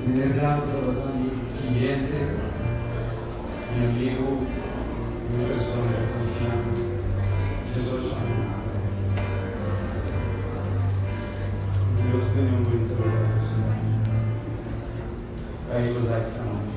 Mi he dato da mi cliente, mi amico, una persona che confiamo, Gesù ci ha amato. Nello sdegno un po' interrogato, Signore. Poi cosa hai fatto?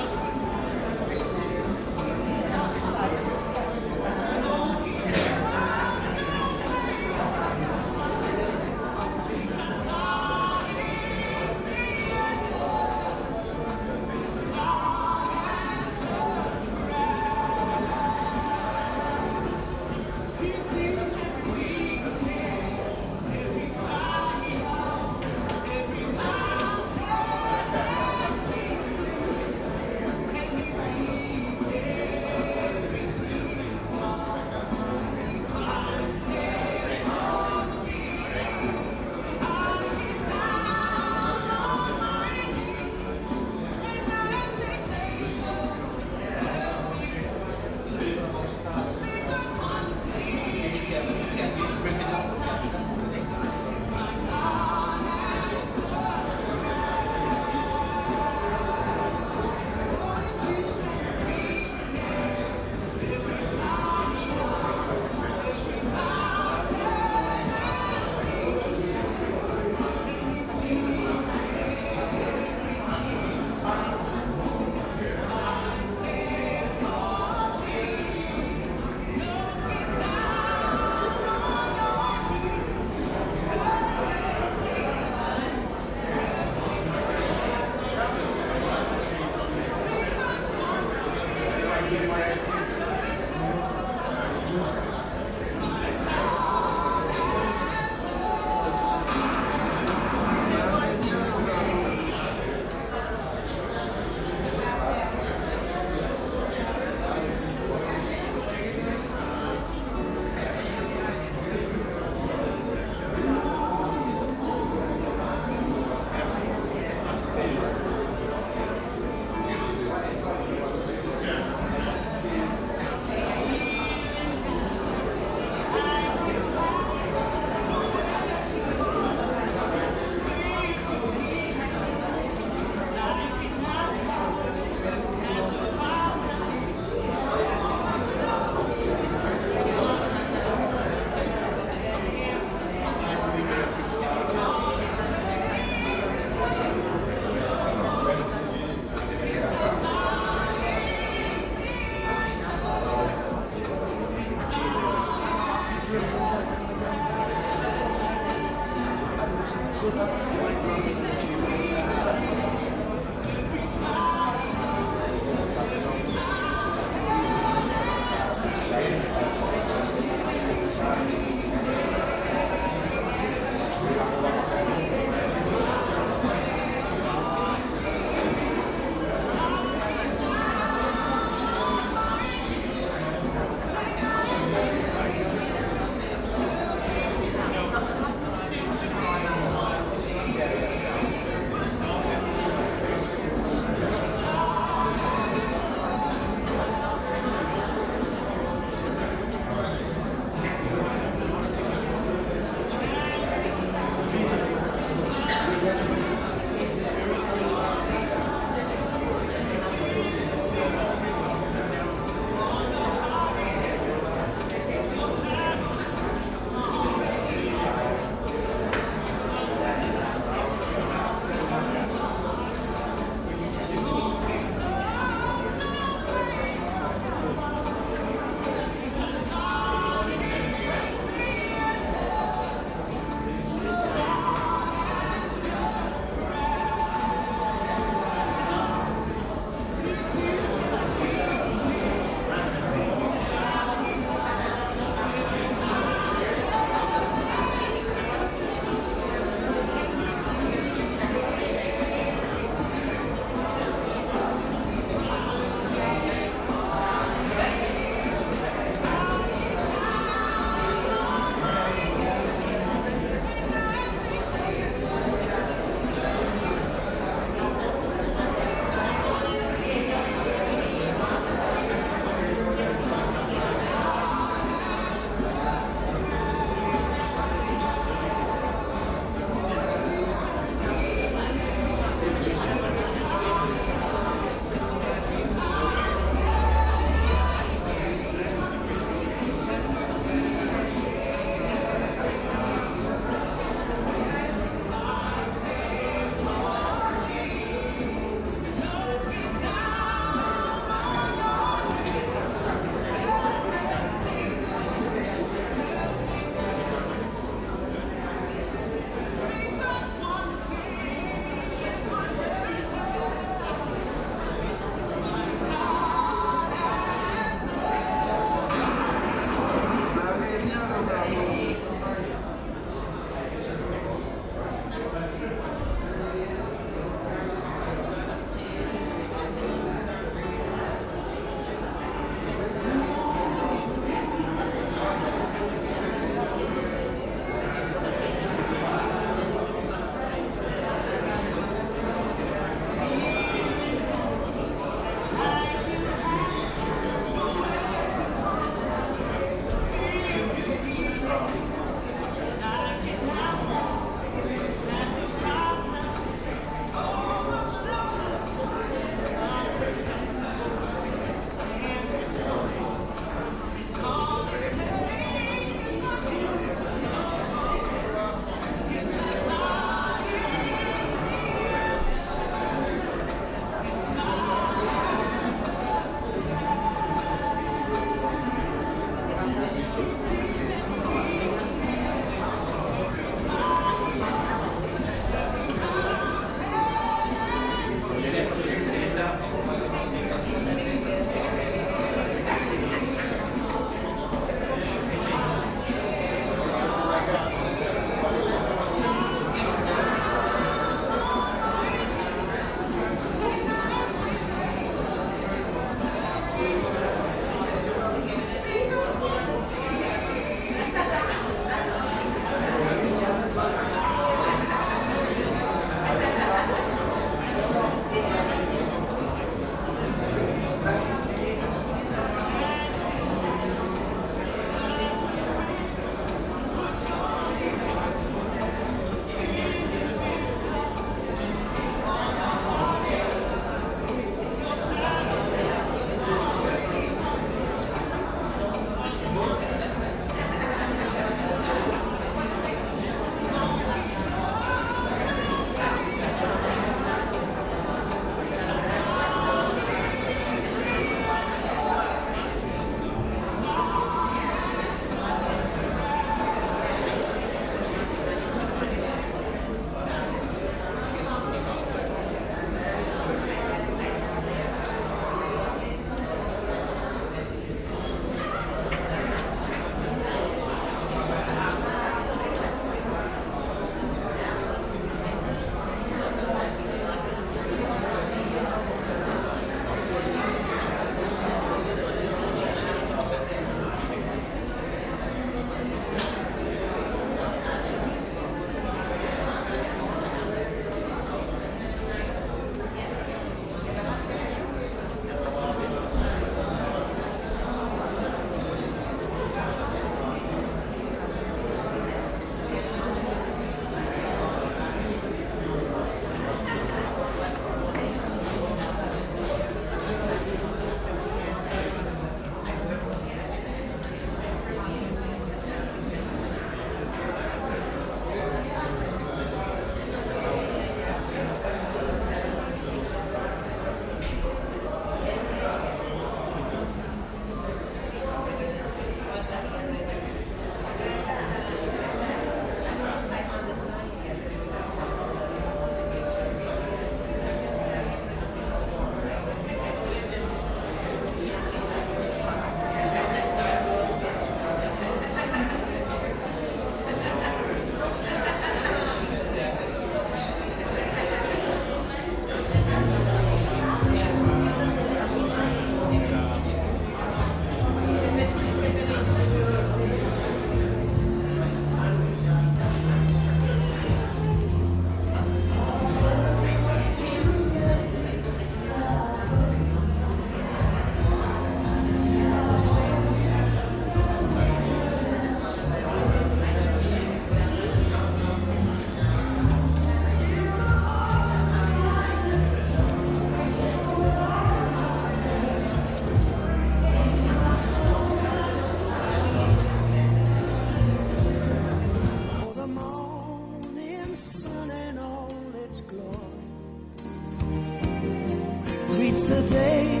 greets the day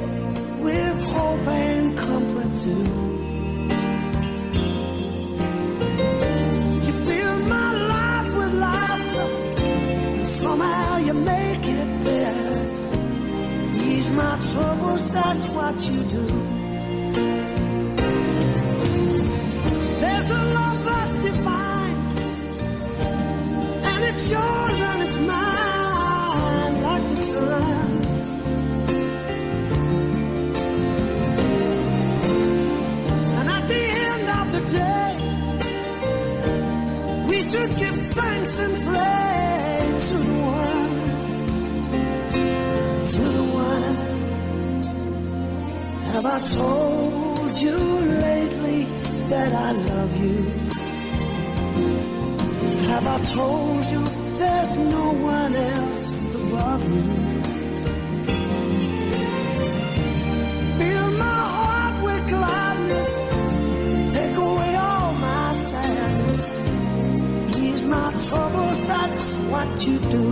with hope and comfort too. You fill my life with laughter, and somehow you make it better. Ease my troubles, that's what you do. There's a love that's divine, and it's yours and it's mine, like the sun. And at the end of the day, we should give thanks and praise to the one, to the one. Have I told you lately that I love you? Have I told you there's no one else above you? Fill my heart with gladness, take away all my sadness, ease my troubles, that's what you do.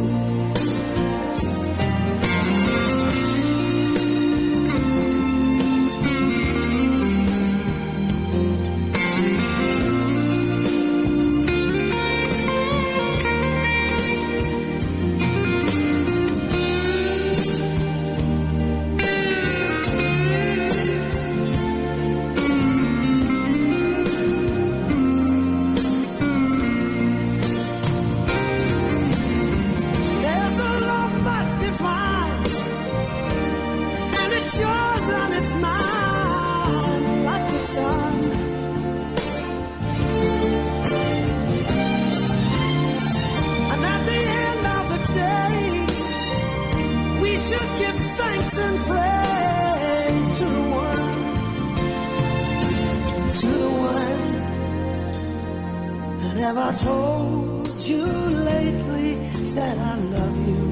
Have I told you lately that I love you?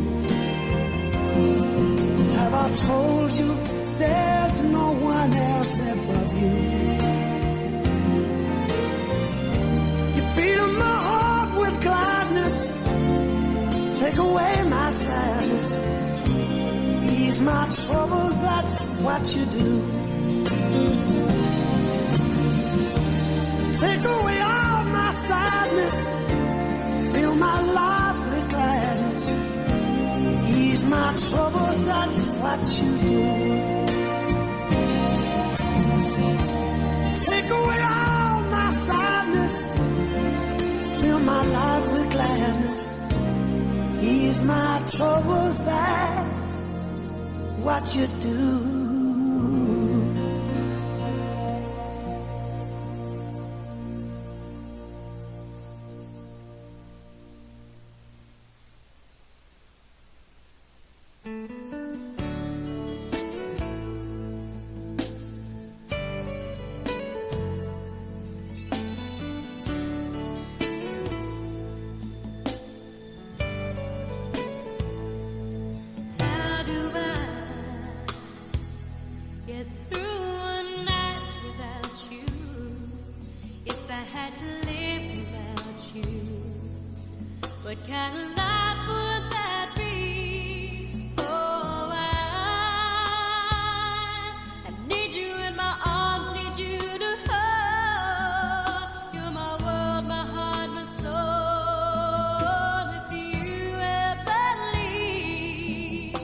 Have I told you there's no one else above you? You fill my heart with gladness, take away my sadness, ease my troubles, that's what you do. Take away all my sadness, fill my life with gladness, ease my troubles, that's what you do. Take away all my sadness, fill my life with gladness, ease my troubles, that's what you do. What kind of life would that be? Oh, I need you in my arms, need you to hold. You're my world, my heart, my soul. If you ever leave,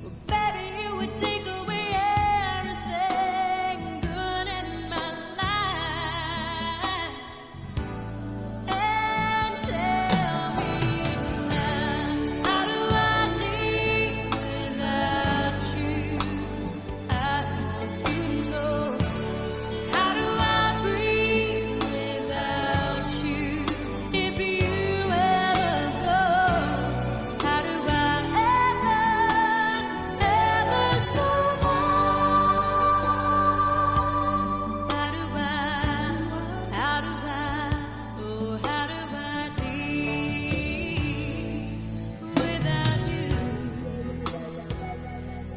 well, baby, you would take away everything good in my life. And tell me now, how do I live without you? I want to know. How do I breathe without you? If you ever go, how do I ever survive? How do I, oh, how do I live without you?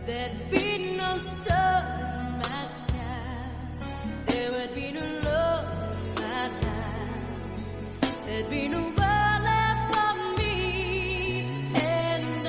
There'd be no sun in my sky, there would be no love in my life, there'd be no world left for me and I.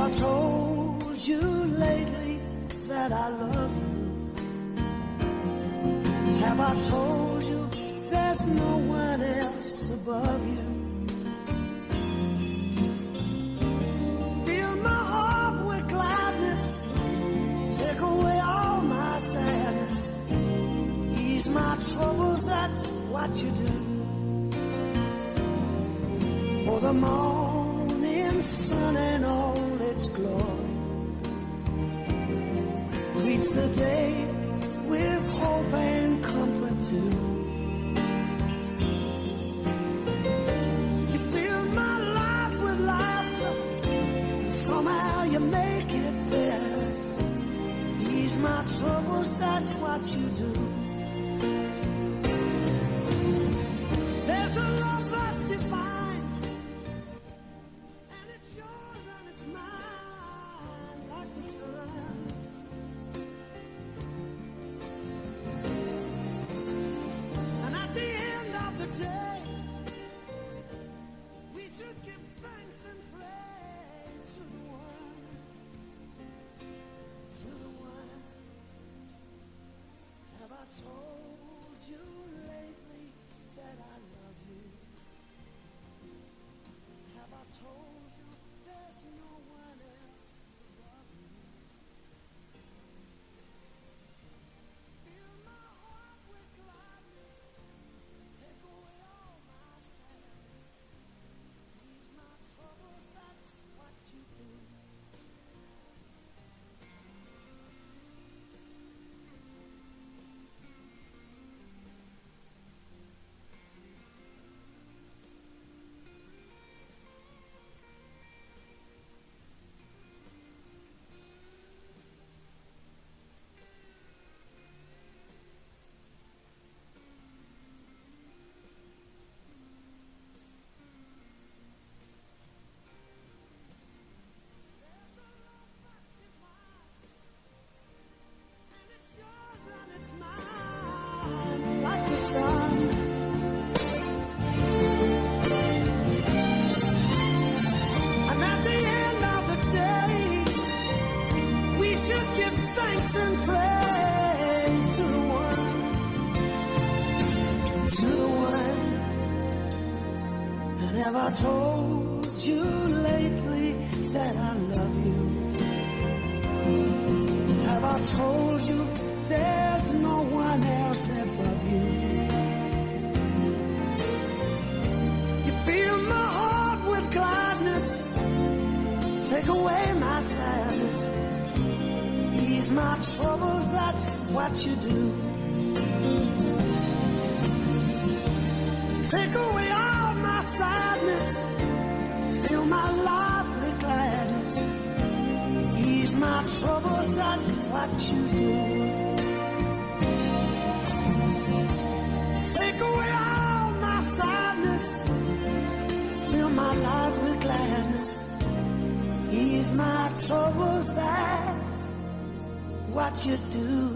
I told you lately that I love you? Have I told you there's no one else above you? Fill my heart with gladness, take away all my sadness, ease my troubles, that's what you do. For the morning sun and all its glory greets the day with hope and comfort too. You fill my life with laughter, and somehow you make it better. Ease my troubles, that's what you do. There's a love that's divine, and it's yours and it's mine, like the sun. Day, we should give thanks and praise to the one, Have I told you lately that I love you? Have I told you there's no one else above you? Fill my heart with gladness, take away all my sadness, ease my troubles, that's what you do. And pray to the one. And have I told you lately that I love you? Have I told you there's no one else above you? You fill my heart with gladness, take away my sadness, ease my troubles, that's what you do. Take away all my sadness, fill my life with gladness, ease my troubles, that's what you do. Take away all my sadness, fill my life with gladness, ease my troubles, that's what you do.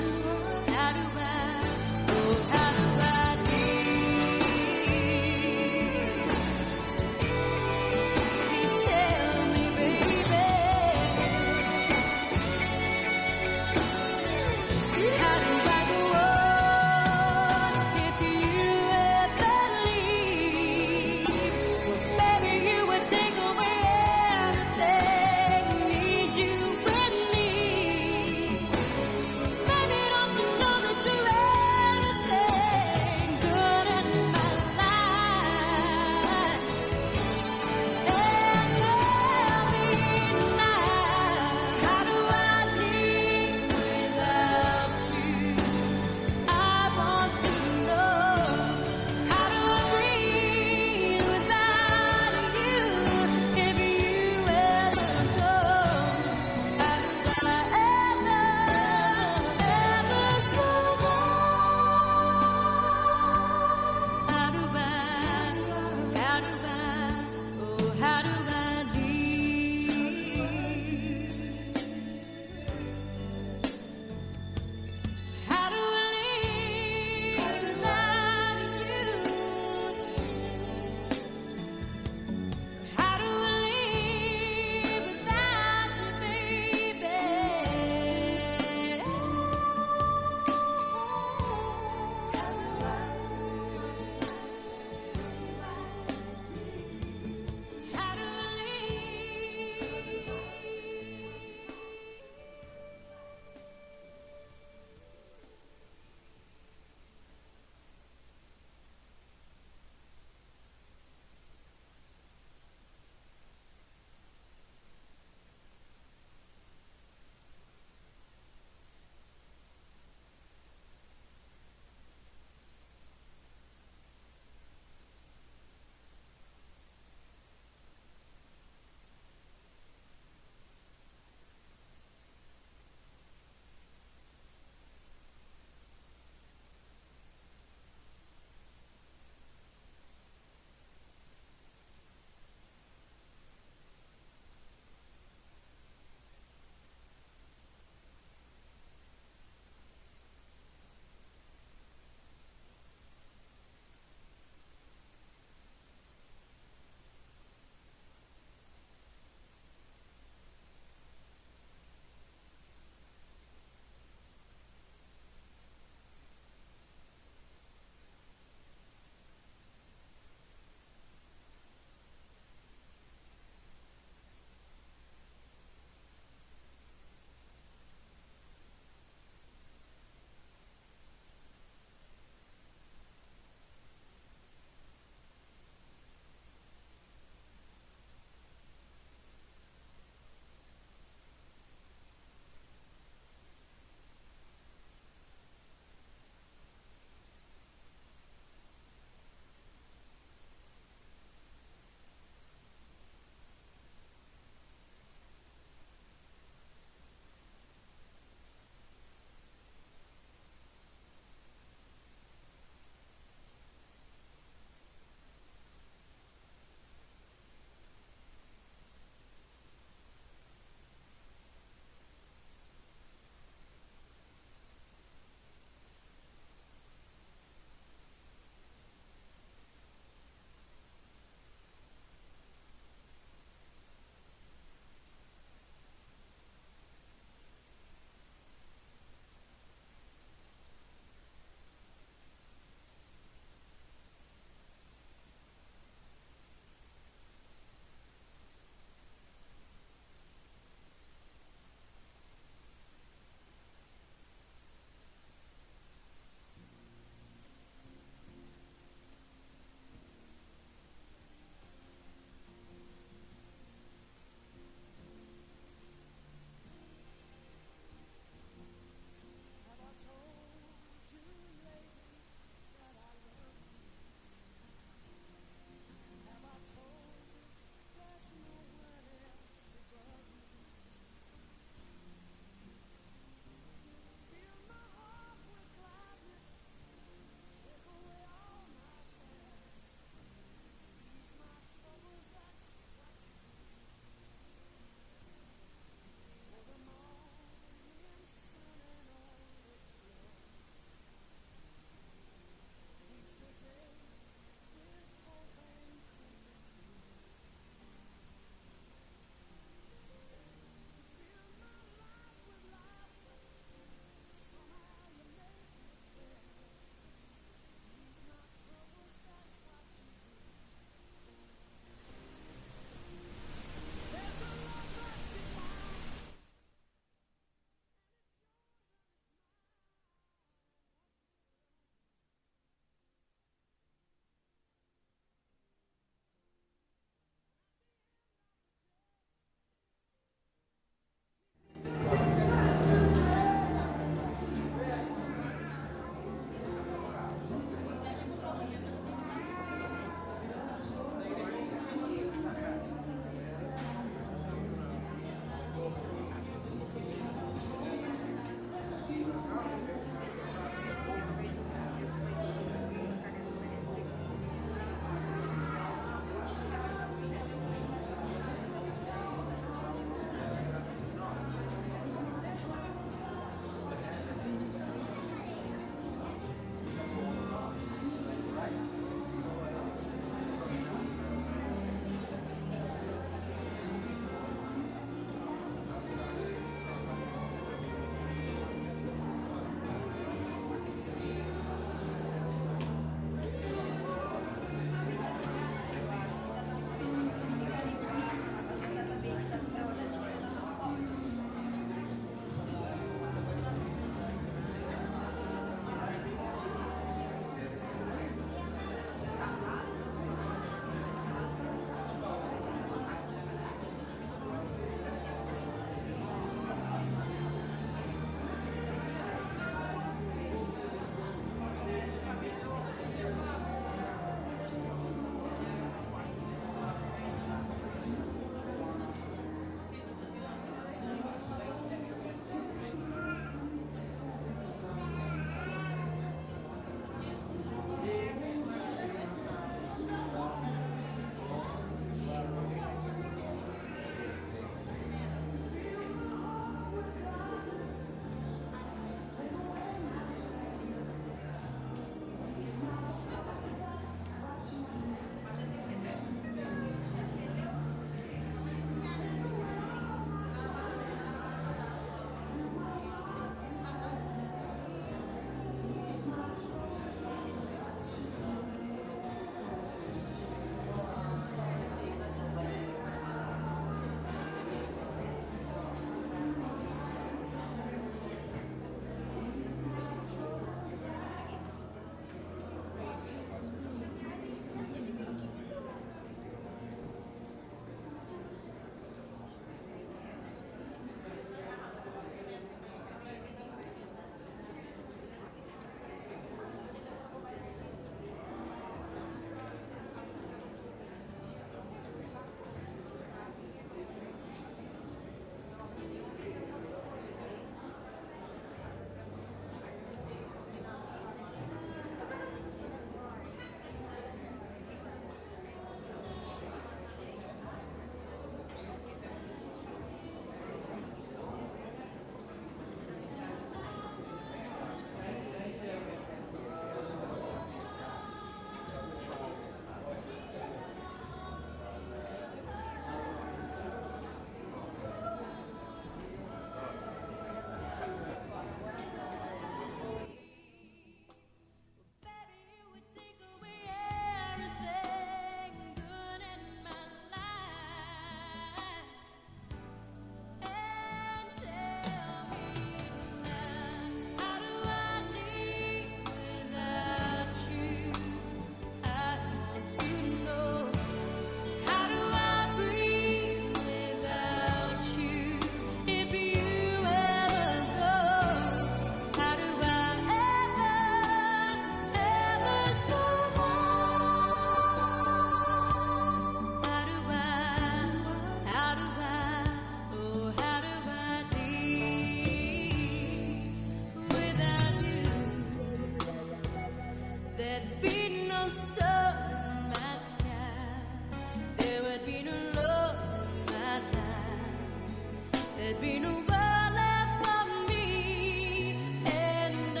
be no world left for me and I.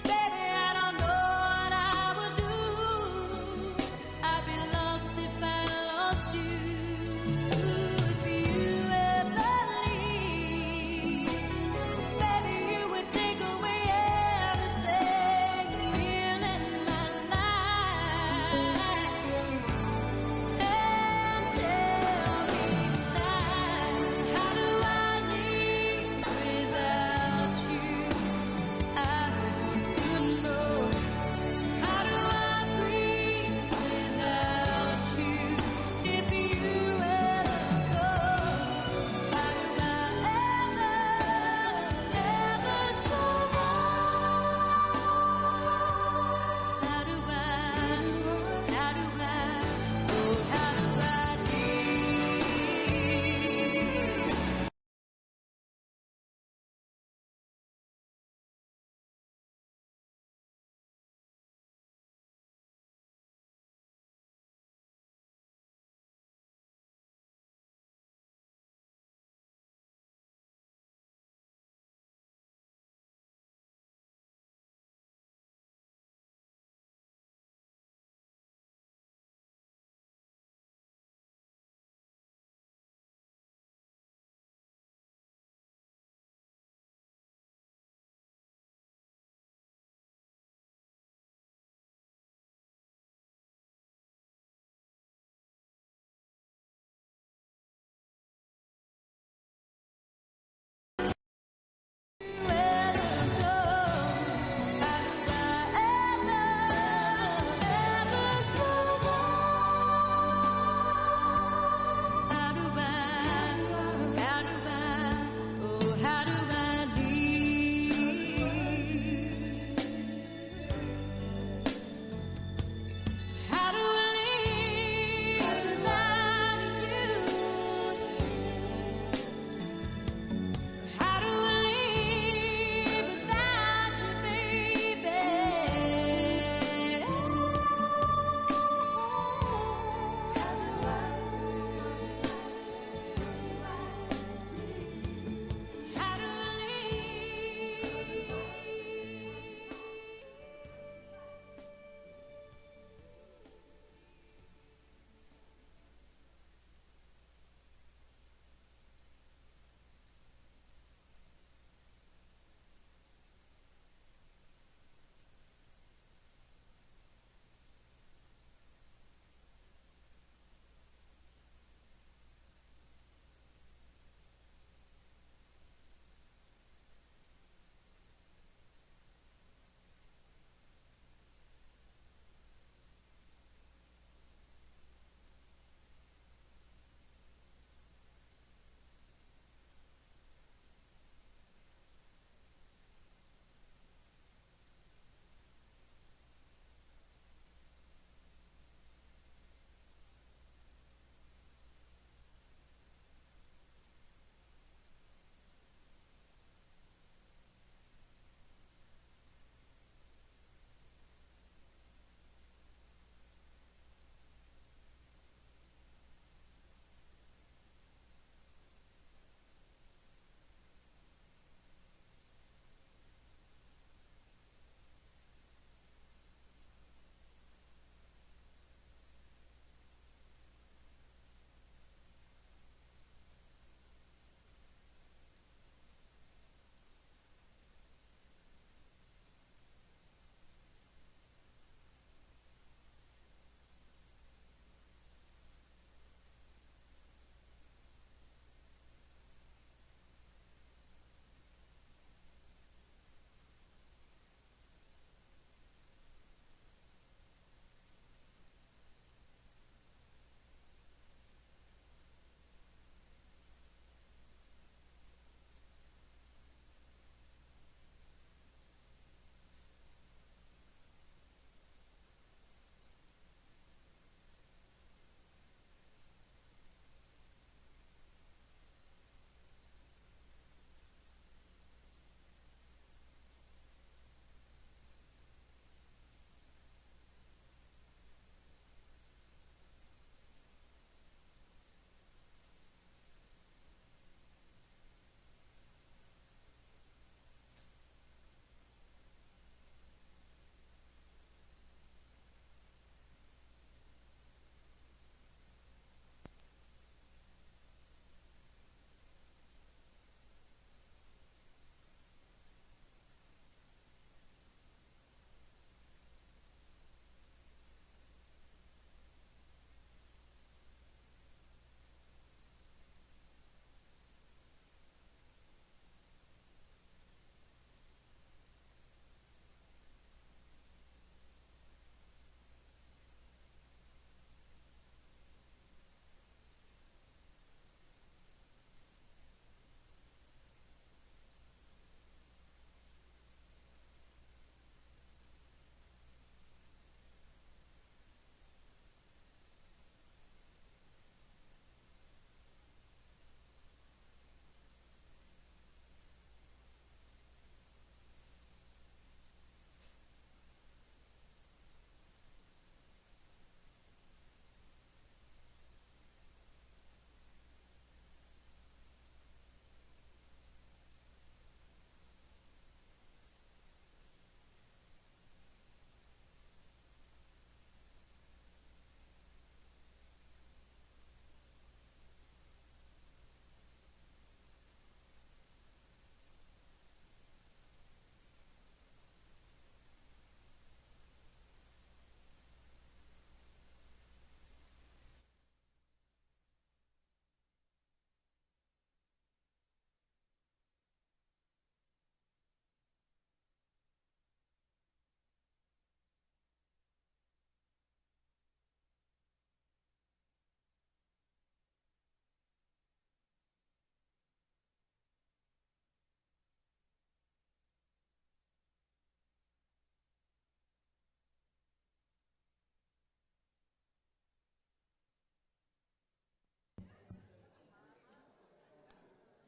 Baby, I don't know what I would do. I'd be lost if I lost you. If you ever leave, baby, you would take away everything real in my life and tell me goodnight.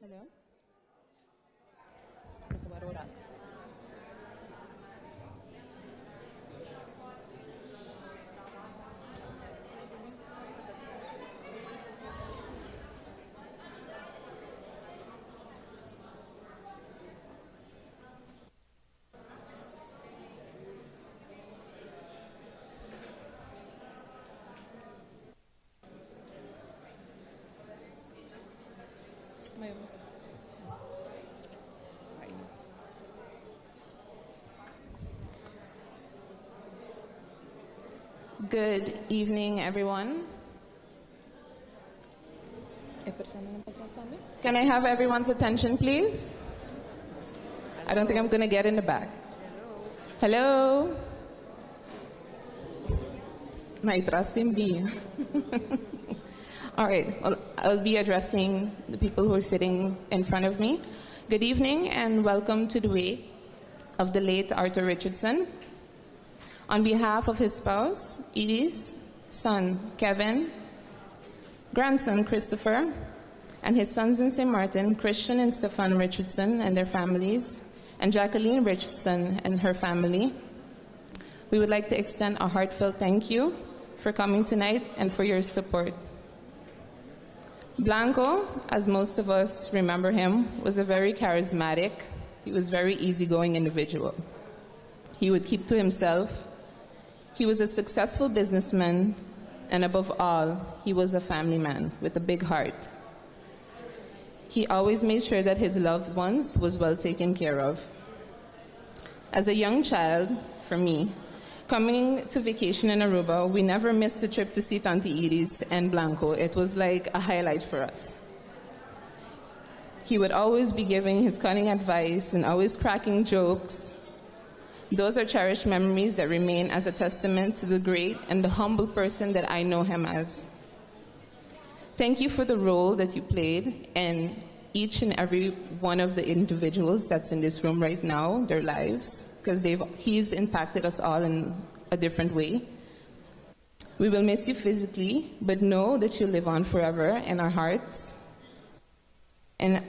Hello? Acabar orar. Good evening, everyone. Can I have everyone's attention, please? I don't think I'm going to get in the back. Hello? My trust in me. All right, well, I'll be addressing the people who are sitting in front of me. Good evening and welcome to the wake of the late Arthur Richardson. On behalf of his spouse, Edie's, son, Kevin, grandson, Christopher, and his sons in St. Martin, Christian and Stefan Richardson and their families, and Jacqueline Richardson and her family, we would like to extend a heartfelt thank you for coming tonight and for your support. Blanco, as most of us remember him, was a very charismatic, he was a very easygoing individual. He would keep to himself. He was a successful businessman, and above all, he was a family man with a big heart. He always made sure that his loved ones was well taken care of. As a young child, for me, coming to vacation in Aruba, we never missed a trip to see Tante Edie's and Blanco. It was like a highlight for us. He would always be giving his cunning advice and always cracking jokes. Those are cherished memories that remain as a testament to the great and the humble person that I know him as. Thank you for the role that you played in each and every one of the individuals that's in this room right now, their lives, because he's impacted us all in a different way. We will miss you physically, but know that you live on forever in our hearts. And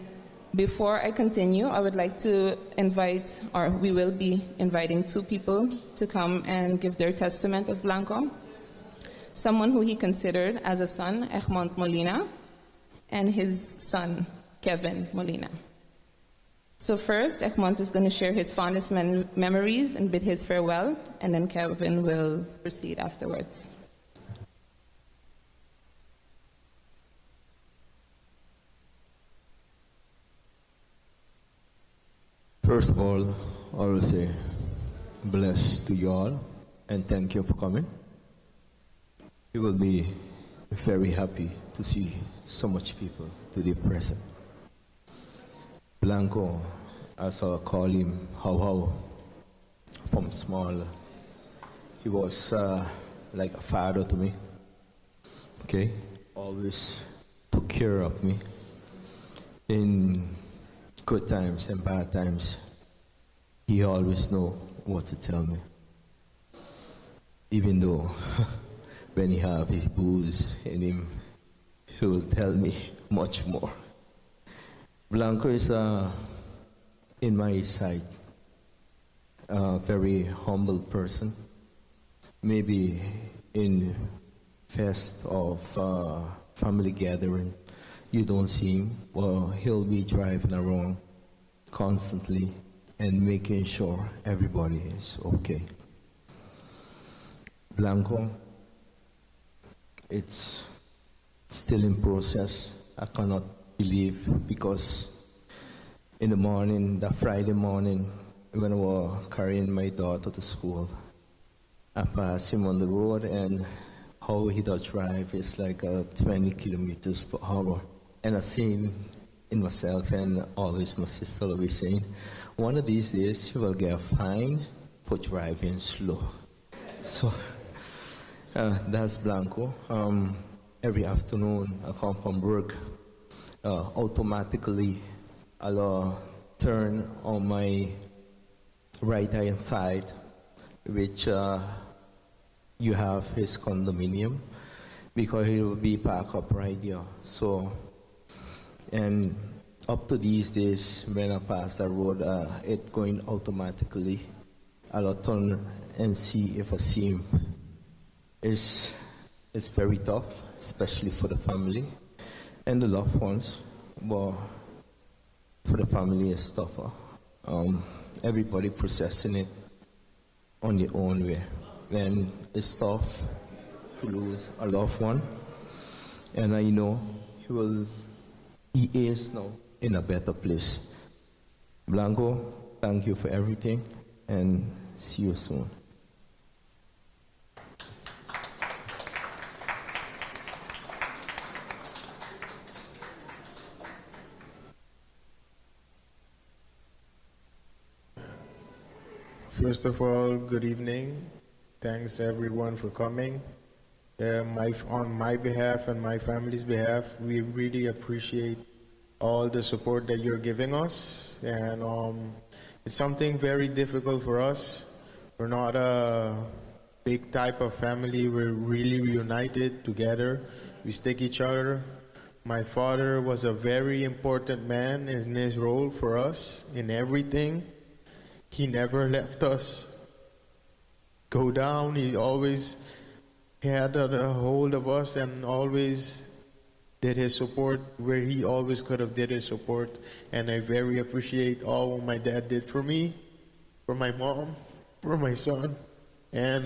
before I continue, I would like to invite, or we will be inviting two people to come and give their testament of Blanco. Someone who he considered as a son, Egmont Molina, and his son, Kevin Molina. So first, Egmont is going to share his fondest memories and bid his farewell, and then Kevin will proceed afterwards. First of all, I will say bless to you all and thank you for coming. We will be very happy to see so much people today present. Blanco, as I call him, How, from small, he was like a father to me. Okay, always took care of me in good times and bad times. He always know what to tell me. Even though when he have his booze in him, he will tell me much more. Blanco is, in my sight, a very humble person. Maybe in fest of family gathering, you don't see him. Well, he'll be driving around constantly and making sure everybody is okay. Blanco, it's still in process. I cannot believe, because in the morning, that Friday morning, when I was carrying my daughter to school, I passed him on the road, and how he does drive is like 20 kilometers per hour. And I see him in myself, and always my sister always saying, one of these days you will get a fine for driving slow. So that's Blanco. Every afternoon I come from work, automatically I'll turn on my right hand side, which you have his condominium, because he will be parked up right there. So, and up to these days, when I pass the road, it going automatically. I'll turn and see if I see him. It's very tough, especially for the family and the loved ones. But for the family, it's tougher. Everybody processing it on their own way. And it's tough to lose a loved one. And I know he is now in a better place. Blanco, thank you for everything, and see you soon. First of all, good evening. Thanks everyone for coming. On my behalf and my family's behalf, we really appreciate all the support that you're giving us. And it's something very difficult for us. We're not a big type of family. We're really reunited together. We stick each other. My father was a very important man in his role for us in everything. He never left us go down. He always had a hold of us and always did his support where he always could have did his support. And I very appreciate all what my dad did for me, for my mom, for my son. And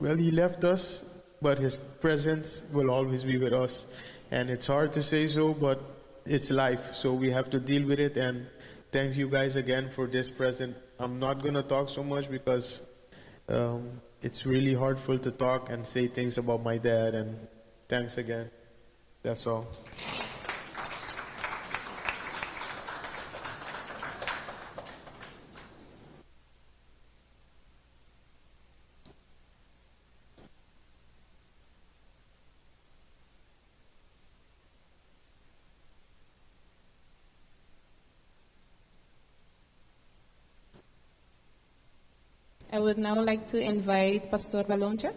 well, he left us, but his presence will always be with us. And it's hard to say so, but it's life, so we have to deal with it. And thank you guys again for this present. I'm not going to talk so much because it's really hurtful to talk and say things about my dad, and thanks again. That's all. I would now like to invite Pastor Baloncha.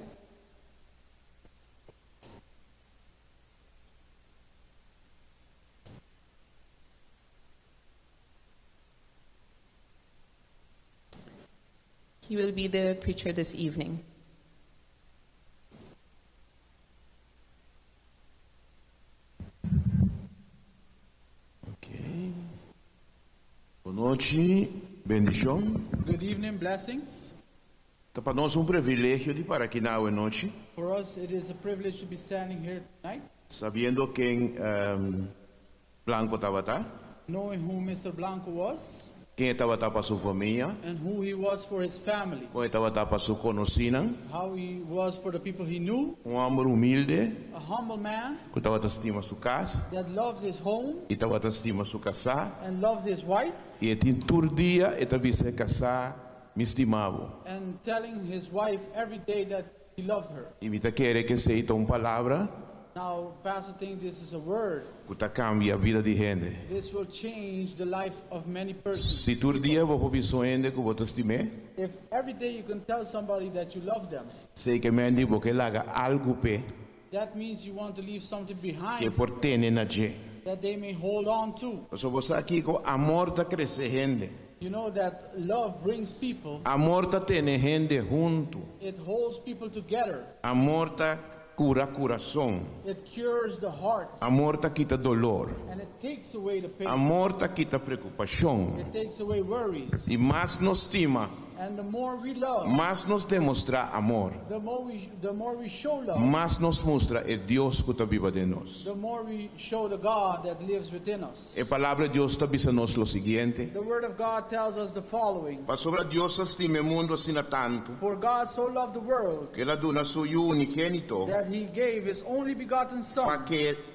He will be the preacher this evening. Okay. Boa noite, bendición. Good evening, blessings. Para nós privilégio de para aqui na noite, For us, it is a privilege to be standing here tonight, sabendo quem Blanco estava tá, knowing who Mr. Blanco was quem estava tá para sua família, and who he was for his family, quem estava tá para sua conhecida, how he was for the people he knew, homem humilde, a humble man que estava tá estima sua casa, that loved his home e estava tá estima sua casa, and loved his wife, e tem todo dia estava se casar, me estimava. and telling his wife every day that he loved her. E me tá querer que seja uma palavra Now, Pastor thinks this is a word. que tá cambia a vida de gente. This will change the life of many persons. Se todo dia vou para gente que vou te estimar, If every day you can tell somebody that you love them, sei que me digo que laga algo pe that means you want to leave something que behind portene na je. that they may hold on to. So você aqui com amor tá cresce gente. You know that love brings people, Amor tá tene gente junto. it holds people together, Amor tá cura coração. it cures the heart, Amor tá quita dolor. and it takes away the pain, Amor tá quita preocupação. it takes away worries. E mais nos estima, And the more we love, mais nos demonstra amor. the more we show love, Mais nos mostra é Deus que tá viva de nós. the more we show the God that lives within us. A palavra de Deus tá bisa nos lo seguinte. The Word of God tells us the following: Para sobre Deus estima o mundo assim tanto For God so loved the world que ela dona suyo unigênito that He gave His only begotten Son,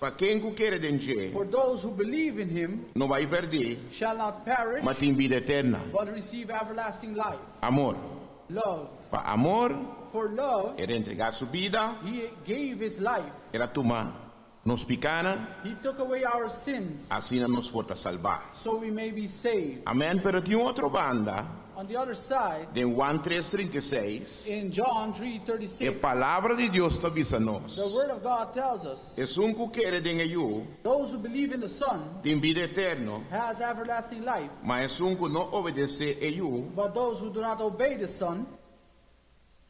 para quem que quer de for those who believe in Him não vai perder, shall not perish, mas tem vida eterna. but receive everlasting life. Amor. Love. Para amor For love, era entregar sua vida, He gave His life, era tomar nos picaran, He took away our sins así nos fue a salvar. so we may be saved. Amén, pero de otra banda, On the other side, de Juan 3:36, in John a 3:36, palavra de Deus está the avisando-nos. Word of God tells us, Es un que quer de eu, those who believe in the Son de vida eterno, has everlasting life, mas es un que não obedece a eu, but those who do not obey the Son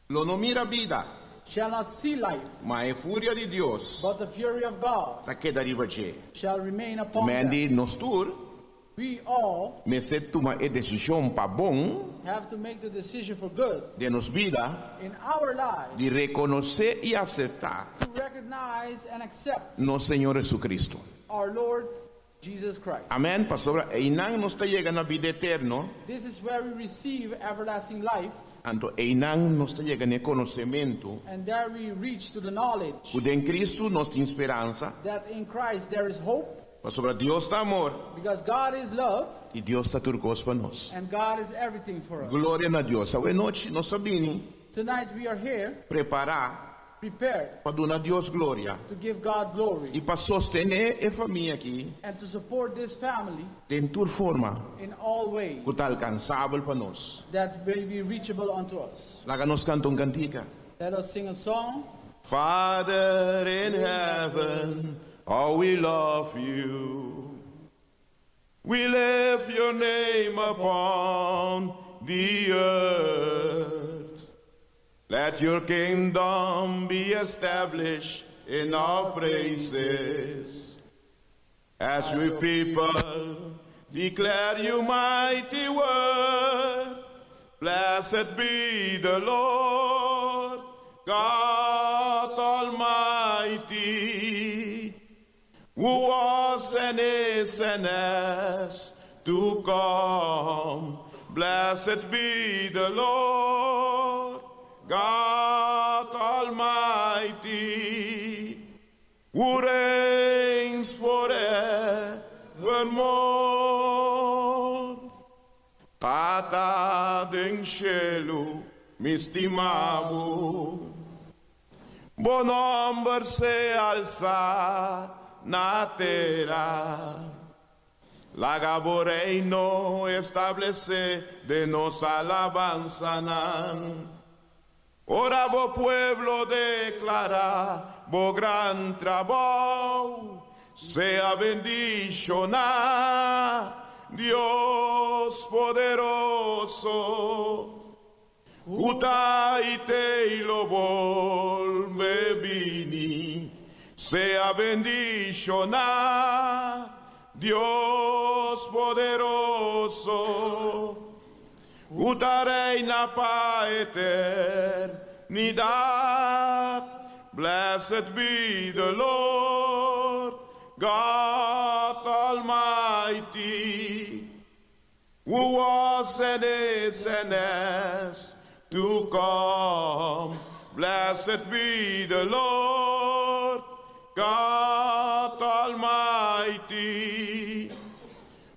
lo não mira vida, shall not see life, mas a fúria de Deus but the fury of God está que deriva de. shall remain upon Men them. de nos tur, We all me se toma a decisão para bom have to make the decision for good de nos vida, in our lives de reconhecer e aceitar to recognize and accept nosso Senhor Jesucristo. our Lord Jesus Christ. Amém, pastor. E não nos está chegando a vida eterna, This is where we receive everlasting life, então e não nos está chegando a conhecimento, and there we reach to the knowledge porque em Cristo nós temos esperança, that in Christ there is hope, pastor. Deus está amor because God is love e Deus está tudo para nós. and God is everything for us. Glória a Deus. Hoje noite nós sabemos Tonight we are here preparar prepared para dar a Deus glória to give God glory e para sostener a família aqui and to support this family de toda forma in all ways que está alcançável para nós. that may be reachable unto us. Lá que nós cantamos cantica. Let us sing a song. Father in heaven, oh, we love you. We lift your name upon the earth. Let your kingdom be established in our praises. As we people declare your mighty word, blessed be the Lord God Almighty, who was and is to come. Blessed be the Lord God Almighty, who reigns forevermore. Tata den cielo, mi stimavo, buon nombre se alza na terra. La Gabo reino establece de nos alabanza. Ora bo pueblo declara, bo gran trabajo, sea bendicho Dios poderoso. Utaite y lo volve vini, sea bendicho Dios poderoso. Uta reina pa eternidad. Blessed be the Lord God Almighty, who was and is to come. Blessed be the Lord God Almighty,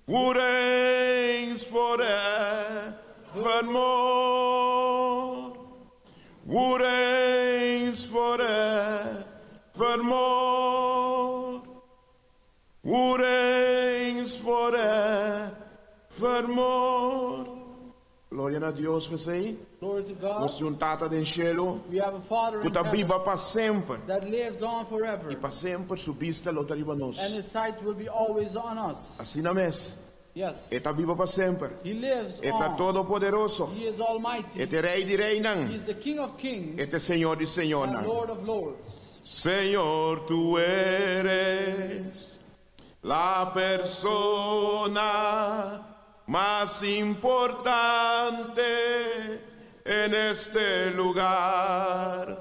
who reigns forevermore. Who reigns forevermore. Who reigns forevermore. Gloria a Dios, você. Glory to God. Nós juntata del cielo, We have a Father que in tá heaven viva para sempre. that lives on forever, E para sempre su vista lo arriba nós. and His sight will be always on us. Assim não é. Yes, Está viva para sempre. He lives Está on. todo poderoso. He is almighty. Este rei de He reinan. is the King of kings Este Señor de and señoras. Lord of lords. Señor, tú eres la persona más importante en este lugar.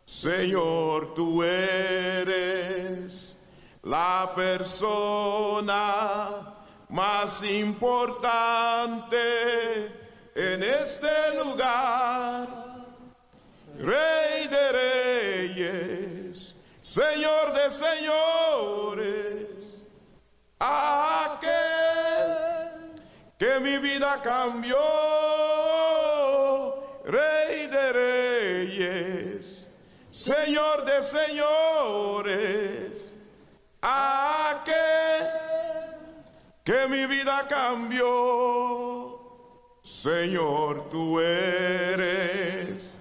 Señor, tú eres la persona más importante en este lugar. Rey de reyes, Señor de señores, aquel que mi vida cambió. Rey de reyes, Señor de señores, aquel que mi vida cambió. Señor, tú eres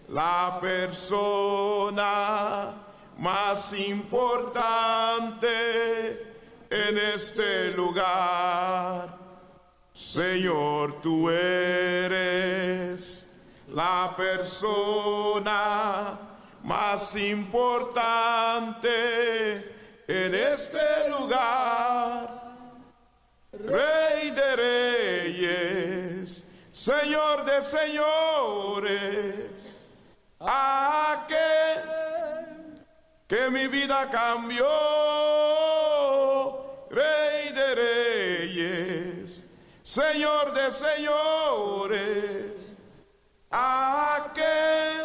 la persona más importante en este lugar. Señor, tú eres la persona más importante en este lugar. Rey de reyes, Señor de señores, aquel que mi vida cambió. Rey de reyes, Señor de señores, aquel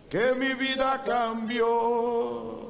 que mi vida cambió.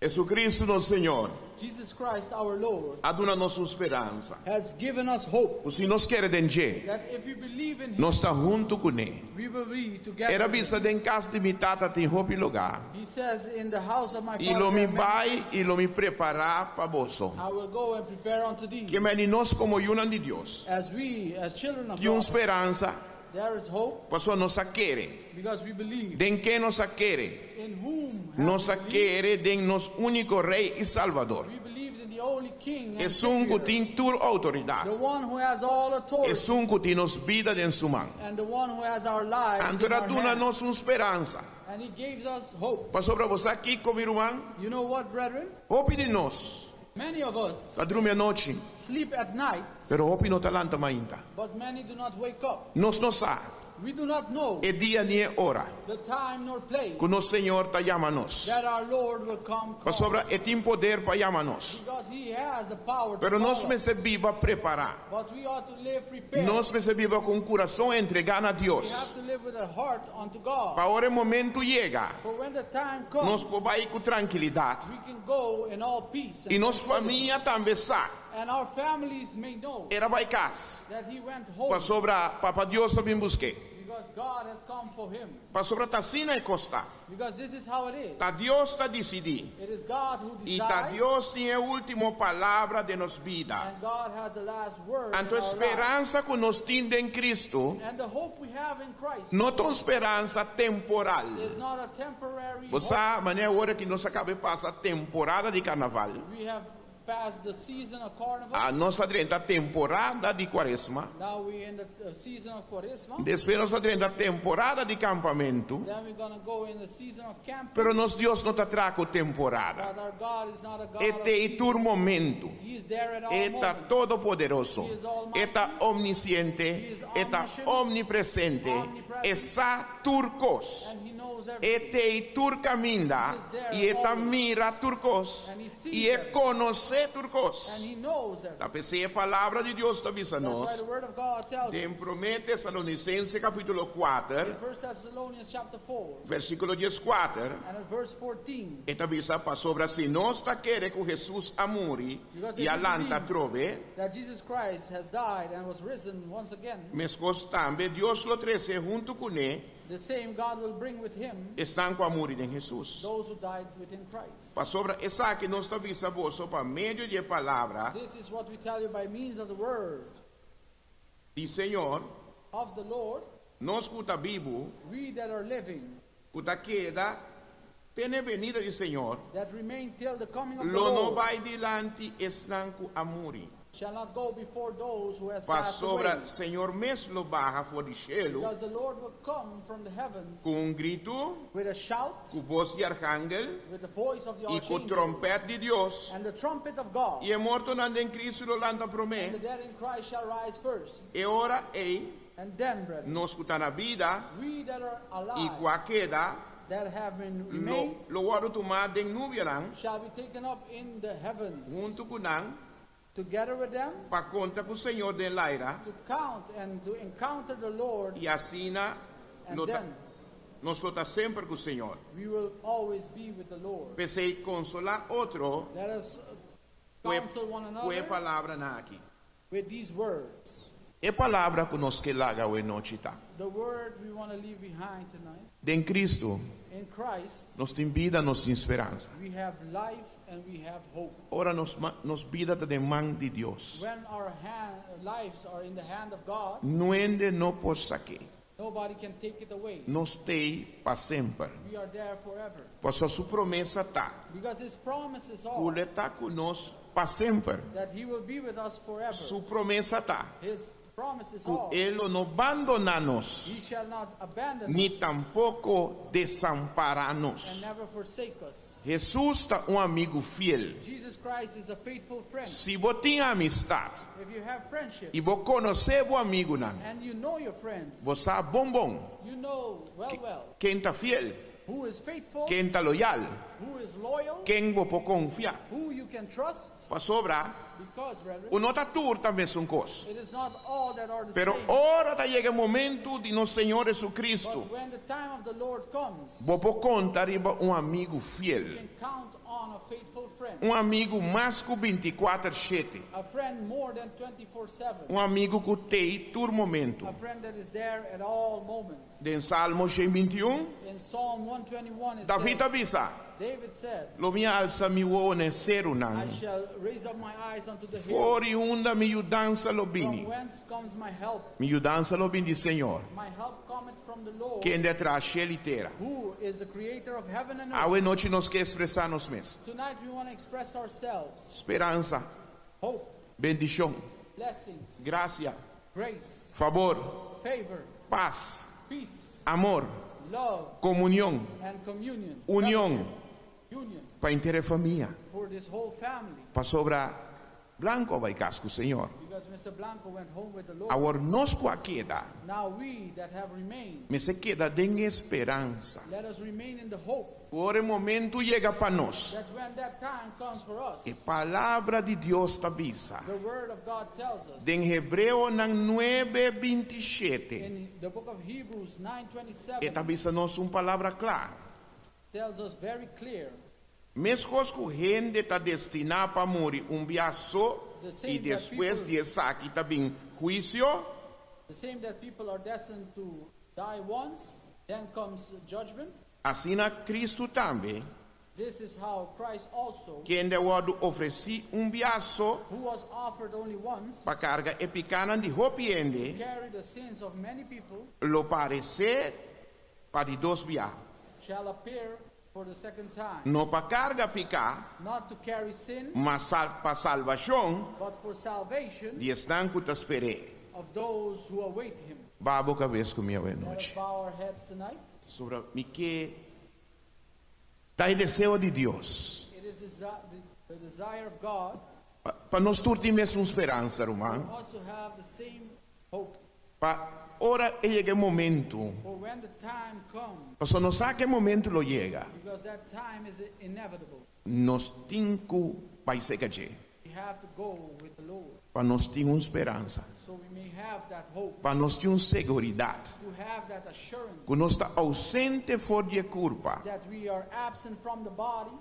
Jesucristo, nosso Senhor, Jesus Christ, our Lord, ha dado nossa esperança. has given us hope O Senhor nos quer denje, that if we believe in Him, nós está junto com Ele. we will be together. Era vista den casa de mitata tem roupa e lugar. He says, in the house of my E Father lo me there are many vai places. e lo me preparar para você. I will go and prepare unto thee. Que me nós como unam de Deus. As we, as children of Que uma God, esperança, there is hope pastor nos quer. because we believe Den que nos quer. in whom have Nos we believed. quer den nos único rei e salvador. We believed in the only King and É Savior, que tem toda autoridade. the one who has all authority, É que tem nos vida em sua mão. and the one who has our lives in Antora our duna hands. nos uma esperança. And He gives us hope. Pastor para você aqui como irmão, You know what, brethren? hope de nós. Many of us Tá dormir a noite, sleep at night, pero hope não talanta ainda. but many do not wake up. Nós não sabe, We do not know é dia nem é hora. the time nor place Que o Senhor te chama a nós. that our Lord will come. Pastor, tem poder para chamar a nós. Because He has the power to Pero nós call us. recebemos preparar. But we ought to live prepared. Nós recebemos com o coração entregado a We have Deus. to live with a heart unto God. Para hora o momento chega, For when the time nós comes, podemos ir com tranquilidade. we can go in all peace. E And, nossa família também sabe. and our families may know Era vai casa. that He went home Para sobra, Papa Deus também busquei. because God has come for Him. Para sobra, tá assim e costa. Because this is how it is. Tá Deus tá decidir. It is God who E tá decides, Deus tem a última palavra de nos vida. and God has the last word. A in tua our lives. esperança que nós temos em Cristo And the hope we have in Christ não é uma esperança temporal. is not a temporary Você hope. sabe, maneira hora que nós acabamos de passar a temporada de carnaval. We have passed the season of carnival. A nossa adrenta a temporada de quaresma. Now we're in the season of Quaresma. Depois nós adrenta a temporada de campamento. Then we're going to go in the season of camping. Pero nosso Deus não está traco temporada. But our God is not a God Este é of tur momento. He is there at all Está moments. todo poderoso. He is almighty. Está omnisciente. He is Está omniscient. omnipresente. Omnipresent. Está turcos. And He knows everything. Este é tur caminda. He is there E está always. mira turcos. And he sees E é everything. conhecer turcos. And He knows everything. Tá pensei a palavra de Deus está That's why nós. the Word of God tells Tem us promete Tessalonicenses capítulo in 4, 1 Thessalonians chapter 4 versículo 14. and at verse 14. Esta visa para sobre se nós está querer que Jesus amore Because e if you alanta believe trove, that Jesus Christ has died and was risen once again, mas também Deus lo trece junto com ele, the same God will bring with Him estão com amor em Jesus. those who died within Christ. Para sobre essa que nós está visa vosso para meio de palavra This is what we tell you by means of the Word de Senhor, of the Lord. nós que está vivo, We that are living, que está queda, tem a venida de Senhor, that remain till the coming of the lo no Lord, vai dilante estão com amor. shall not go before those who has Para passed sobre away. Senhor mesmo lo barra fora de cielo, Because the Lord will come from the heavens com grito, with a shout, com voz de arcángel, with the voice of the e com archangel, trompete de Deus. and the trumpet of God. E é morto nando em Cristo lo lanta And the promé. dead in Christ shall rise first. E ora ei, And then, brethren, nós que está na vida, we that are e alive, com a queda, that have been remained, lo oro tomado em nuvem lang, shall be taken up in the heavens, junto com nang, together with them, para conta com o Senhor de Laira, to count and to encounter the Lord, e assim and then nós está sempre com o Senhor. we will always be with the Lord. Pensei consolar outro, Let us com counsel one a another palavra na aqui. with these words. E palavra que nos que laga hoje noite tá. The word we want to leave behind tonight. Em Cristo, In Christ, nos tem vida, nos tem esperança. we have life and we have hope. Ora nos vida de mão de Deus. When our lives are in the hand of God, Nuende no por saque. nobody can take it away. Nos tem para sempre. We are there forever. Pois a sua promessa tá. Because His promise is all Ele tá conosco para sempre. that He will be with us forever. Sua promessa tá. His promise is all. Ele não abandona-nos, He shall not abandon ni us tampouco and desamparar-nos. never forsake us. Jesus está amigo fiel. Jesus Christ is a faithful friend. Se você tem amistade If you have friendship e você conhece o amigo, não, and you know your friends, você sabe bom. you know well Quem está fiel, who is faithful, quem está loyal, who is loyal, quem você pode confiar. who you can trust, Para sobrar, because, brethren, o nota tour também são coisas. it is not all that are the Pero same. ora da chega o momento de nosso Senhor Jesucristo. But when the time of the Lord comes, Você pode contar com amigo you fiel. can count on a faithful friend, Amigo mais que 24/7. a friend more than 24/7, Amigo que tem todo momento. a friend that is there at all moments. Den Salmo 121, In Psalm 121 it David says, avisa, David said, lo mi alza mi uone I serunan, shall raise up my eyes unto the hill. fuori onda mi udanza lo From bini. whence comes my help? Mi udanza lo bini, Signor, My help cometh from the Lord, che detrás scelitera. who is the creator of heaven and earth. Awe noche nos que expresarnos mes. Tonight we want to express ourselves. Esperanza, Hope, bendición, blessings, gracia, grace, favor, favor, paz, peace, amor, love, comunión, and communion. unión, Union para intere familia, for this whole family. para sobra blanco vai casco, Señor. Because Mr. Blanco went home with the Lord. Ahora nos queda, Now we that have remained, me se queda den esperanza. let us remain in the hope Ora llega llega para nós. that when that time comes for us, E palavra de Deus avisa. the word of God tells us Den Hebreu nang 9:27. in the book of Hebrews E 9:27 avisa nos palavra clara. tells us very clear, Mesmo que gente está destinada para morrer dia só The same e that depois people- de saque está bem juízo, the same that people are destined to die once, then comes judgment. assim na Cristo também, This is how Christ also, que ainda ofereci dia só who was offered only once, para carga epicana de hopiende, carry the sins of many people, lo parecer para de dos via. shall appear for the second time, No para carga picar, not to carry sin, mas para salvação but for salvation de estanco te esperei. of those who await him. Babo cabeça comigo hoje Let us noite. bow our heads tonight. Sobre mi que tá em desejo de Deus. It is the desire of God Para nós todos temos uma esperança, for irmão. us to have the same hope. Para ora chega o momento. For when the time comes, Para nós sabe que momento lo chega. because that time is inevitable, Nós temos vai ser que we have to go with the Lord. para nós ter uma esperança. So we may have that hope, Para nós ter uma segurança. to have that assurance Que nós está ausente fora de culpa that we are absent from the body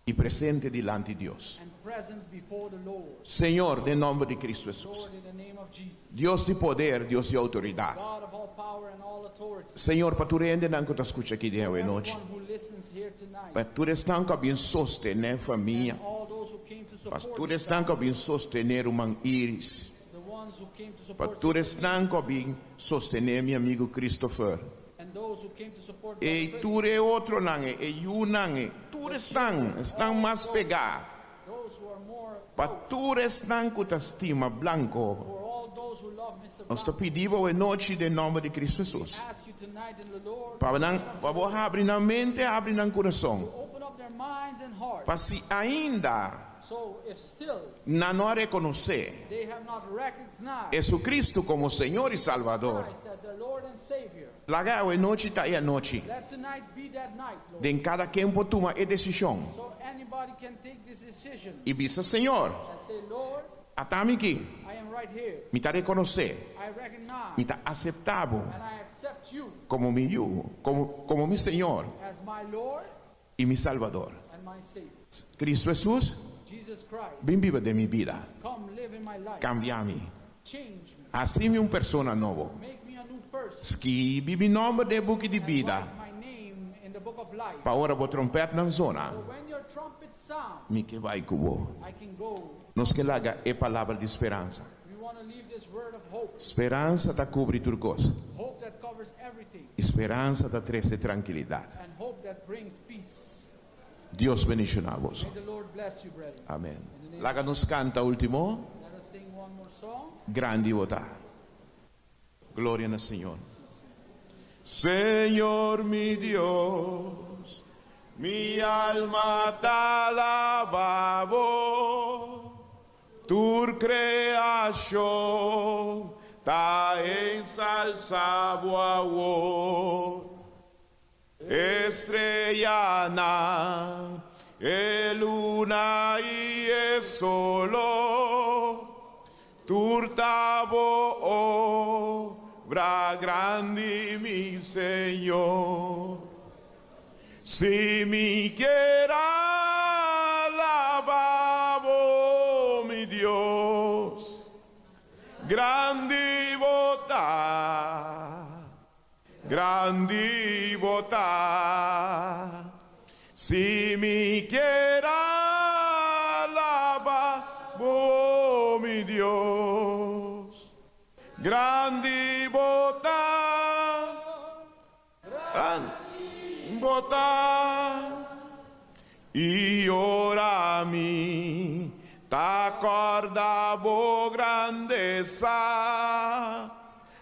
e presente diante de Deus. and present before the Lord. Senhor, em nome de Cristo Jesus. Lord, in the name of Jesus, Deus de poder, Deus de autoridade. God of all power and all authority, Senhor, para tu rende não que tu escuta aqui de hoje noite. everyone who listens here tonight, Para tu estão que bem sostener família. all those who came to support Para tu this estão que family, bem sostener uma íris. the ones who came to Para support tu Sister estão que bem sostener meu amigo Christopher. and those who came to support E Brother tu é outro não é, e eu não é. Tu estão mais pegados. those who are more, Para tu estão que te estima blanco. for all those who love Mr. Nós te Blanco, pedimos hoje noite em nome de Cristo Jesus. ask you tonight in the Lord, Para abrir na mente, abrir no coração. open up their minds and hearts. Para se ainda So if still não reconhecer they have not recognized Jesucristo como Senhor e Salvador, Christ as their Lord and Savior, larga hoje noite está aí a noite. let tonight be that night, Lord. De cada tempo toma a decisão. So anybody can take this decision E visa Senhor, and say, Lord, atame aqui, I am right here. me está reconhecer, I recognize me está aceitável and I accept you como meu yugo, como meu Senhor as my Lord e meu Salvador. and my Savior. Cristo Jesus, Jesus Christ, vem viva de minha vida, come live in my life. cambia-me, change me, Assim uma persona novo. make me a new person, Scrivi nome de book di and vida. write my name in the book of life. Pa ora bo trompet ng zona. So when your trumpet sound, Mi che vai cubo. I can go. Nos che laga e palavra di speranza. We want to leave this word of hope, Speranza da cobri turcos. hope that covers everything, Speranza da trece tranquilidade. and hope that brings peace. Dios bendicionavos. May the Lord bless you, brethren. Amen. Laga nos canta último. Let us sing one more song. Grandi vota. Gloria al Señor. Señor mi Dios, mi alma te alaba, tu creación ta ensalzado a vos. Estrellana, luna y el solo, turtavo obra grande mi Señor. Si mi quiera alababo mi Dios, grande vota, grande vota. Si mi quiera alababo mi Dios, grande vota, grande vota. Y ora mi t'accordavo grandeza,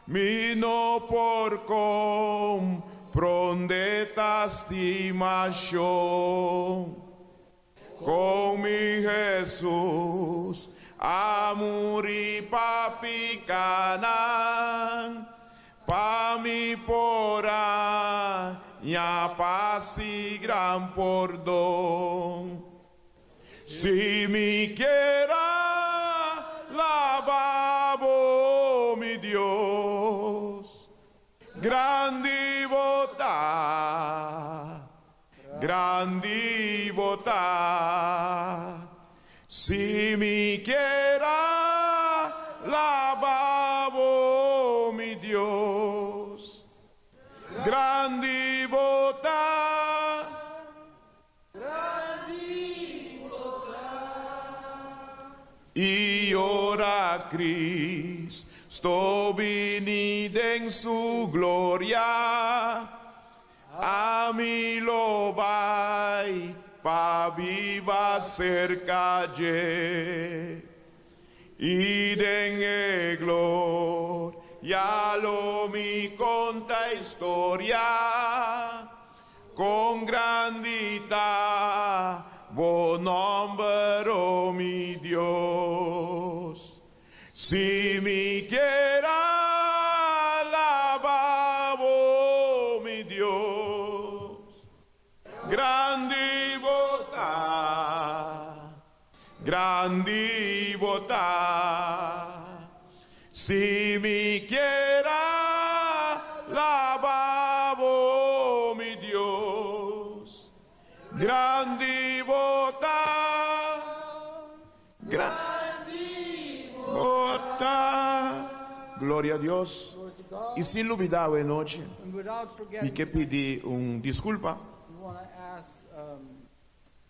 mi no por comprendeta estimación. Con mi Jesús, amor y papicanan, pa mi pora, ya paz y gran perdón. Si mi quiera lavabo mi Dios, grandi vota, grandi vota. Si mi quiera lavabo mi Dios, grandi vota, grandi vota. Y ora Cristo venid en su gloria, a mí lo vai pa viva cerca ye. Y den gloria lo mi conta historia, con grandita buen nombre, oh mi Dios. Si mi quiera alababo mi Dios, grandi vota, grandi vota. Si mi quiera alababo mi Dios, grandi vota, grandi vota. Gloria a Dios. Glory to God. E se olvidava a noite, And without me forgetting, quer pedir desculpa we want to ask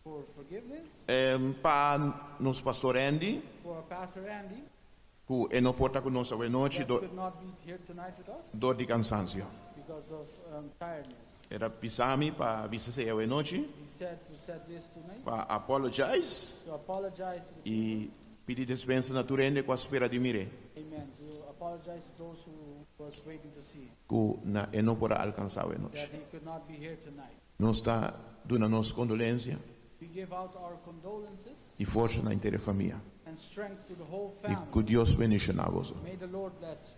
for forgiveness para nos pastor Andy, for Pastor Andy que não pode estar conosco a noite that could not be here tonight with us dor de cansancio. because of tiredness. Era pisami para visitar a noite, He said to set this tonight, para apologize to apologize to the e pedir dispensa naturalmente com a espera de mire, Amen. To apologize to those who was waiting to see que não pode alcançar a noite. that he could not be here tonight. Nós está dando nossa condolência We give out our condolences e força na inteira família. and strength to the whole E family. que Deus bendicioná-vos. May the Lord bless you.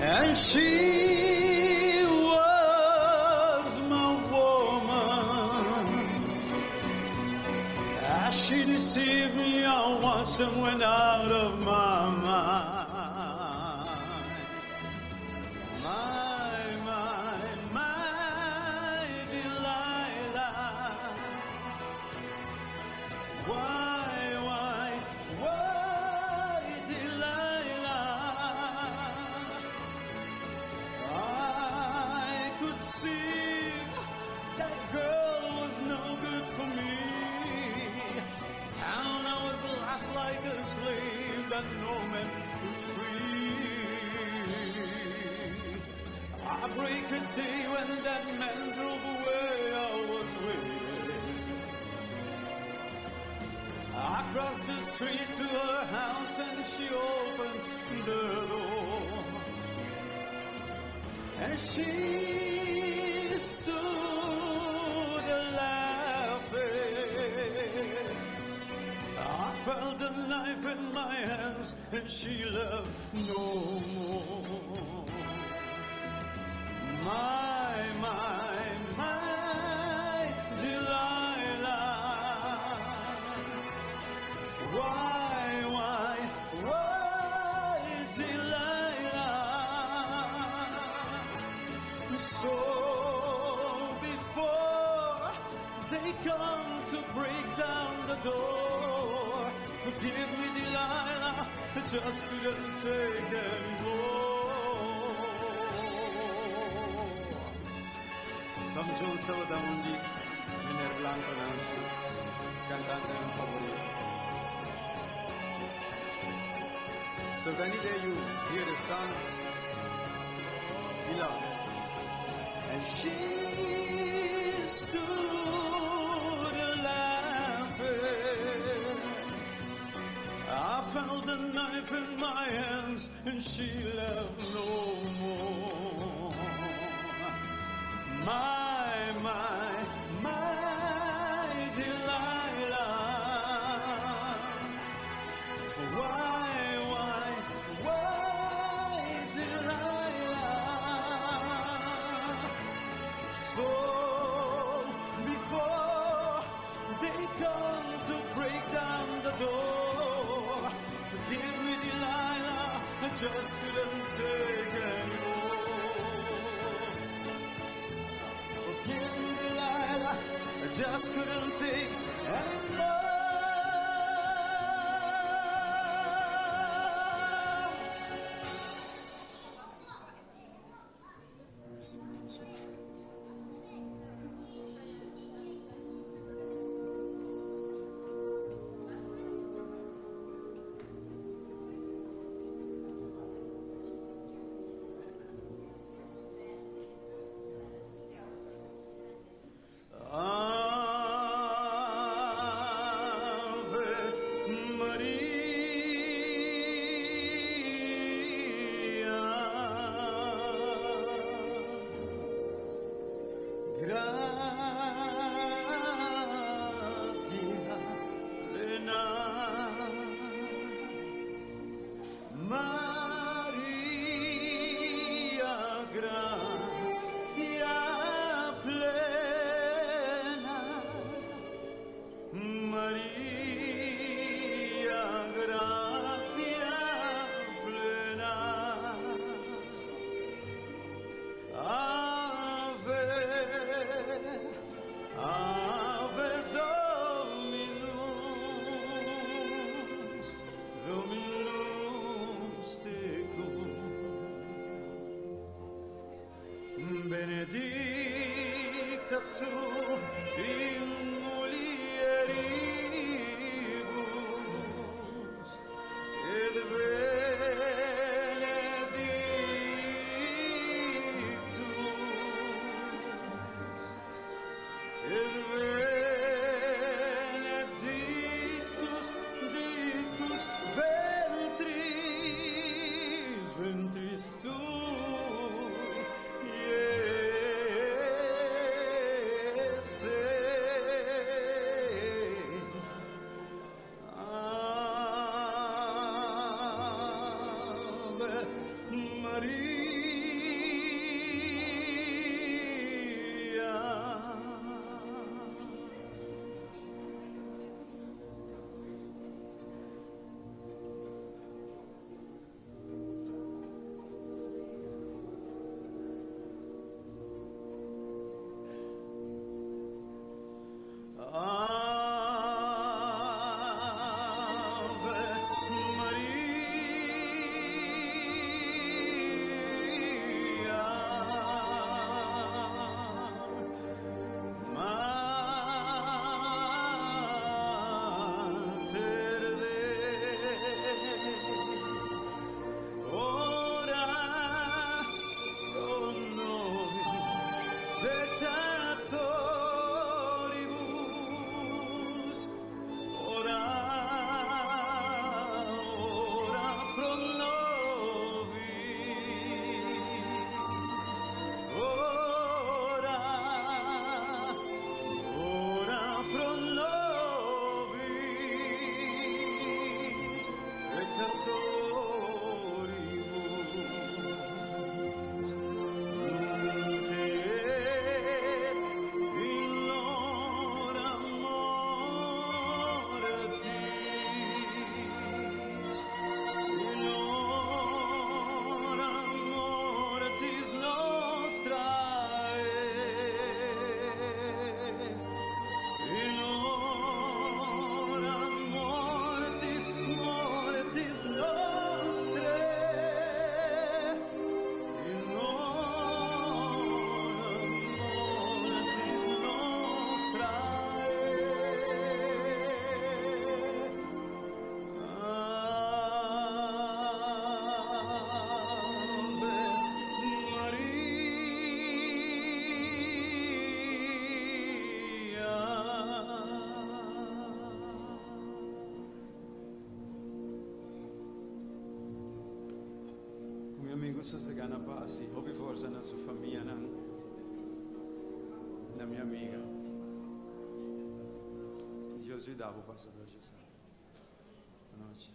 and she was my woman. As she deceived me, I watched and went out of my mind. My Delilah. Why, Delilah? I could see that girl was no good for me, and I was lost like a slave that no man could free. I break a day when that man drove away, I was waiting. I cross the street to her house and she opens the door. And she stood laughing. I felt the knife in my hands and she left no more. My Delilah. Why, Delilah? So before they come to break down the door, forgive me, Delilah, I just couldn't take anymore. Tom Jones estaba tan un día en el blanco Nancy, cantante en favorito. So if any day you hear the song, you love it. And she stood laughing. I felt the knife in my hands and she left no more. My Delilah. Why, Delilah? So before they come to break down the door, forgive me, Delilah, I just couldn't take anymore. Forgive me, Delilah, I just couldn't take anymore. Benedicta tu in mulieribus et benedictus dictus ventris tui. Kung yung amigo sa sagana pa, si Hobby Forza na sa familia na minha amiga. Deus lhe dava o passador de sal. Boa noite.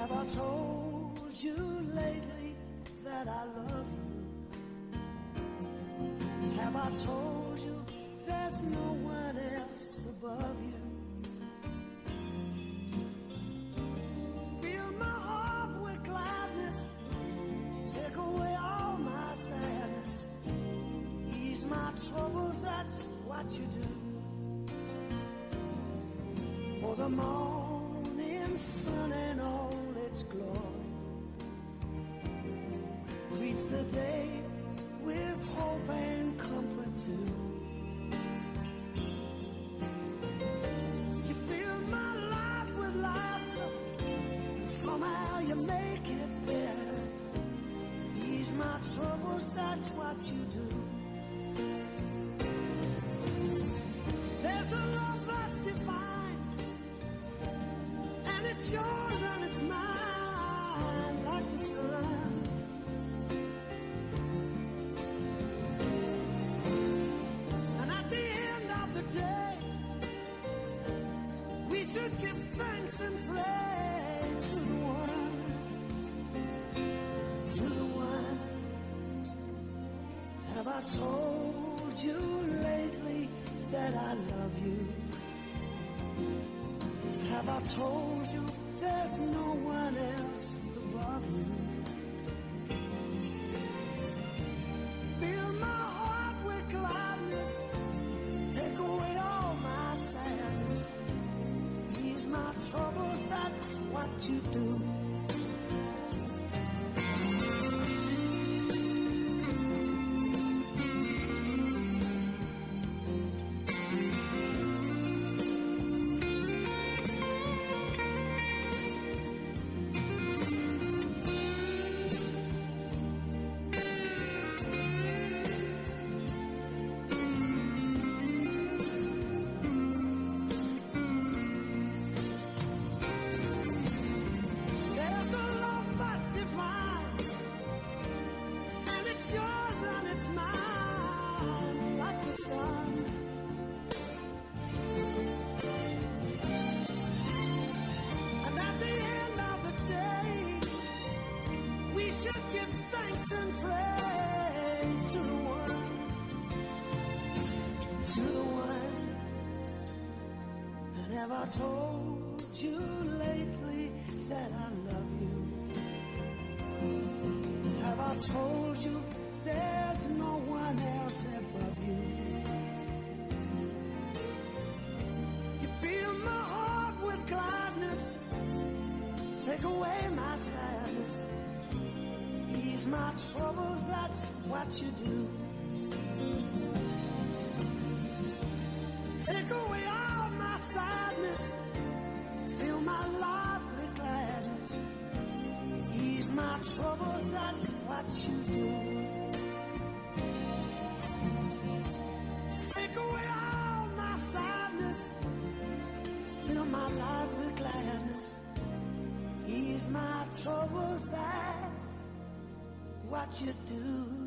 Have I told you lately that I love you? Have I told you there's no one else above you? Fill my heart with gladness, take away all my sadness, ease my troubles, that's what you do. For the morning sun and all its glory greets the day with hope and comfort too. You fill my life with laughter, and somehow you make it better. Ease my troubles, that's what you do. There's a love that's divine, and it's yours and it's mine like the sun. And at the end of the day, we should give thanks and pray to the one, to the one. Have I told you lately that I love you? Have I told you there's no one else above you? Fill my heart with gladness, take away all my sadness, ease my troubles, that's what you do. There's a love that's divine, and it's yours and it's mine like the sun. And at the end of the day, we should give thanks and pray to the one, to the one. And have I told you lately that I love you? Have I told you there's no one else above you? You fill my heart with gladness, take away my sadness, ease my troubles, that's what you do. Take away all my sadness, fill my life with gladness, ease my troubles, that's what you do. Take away all my sadness, fill my life with gladness, ease my troubles, that's what you do.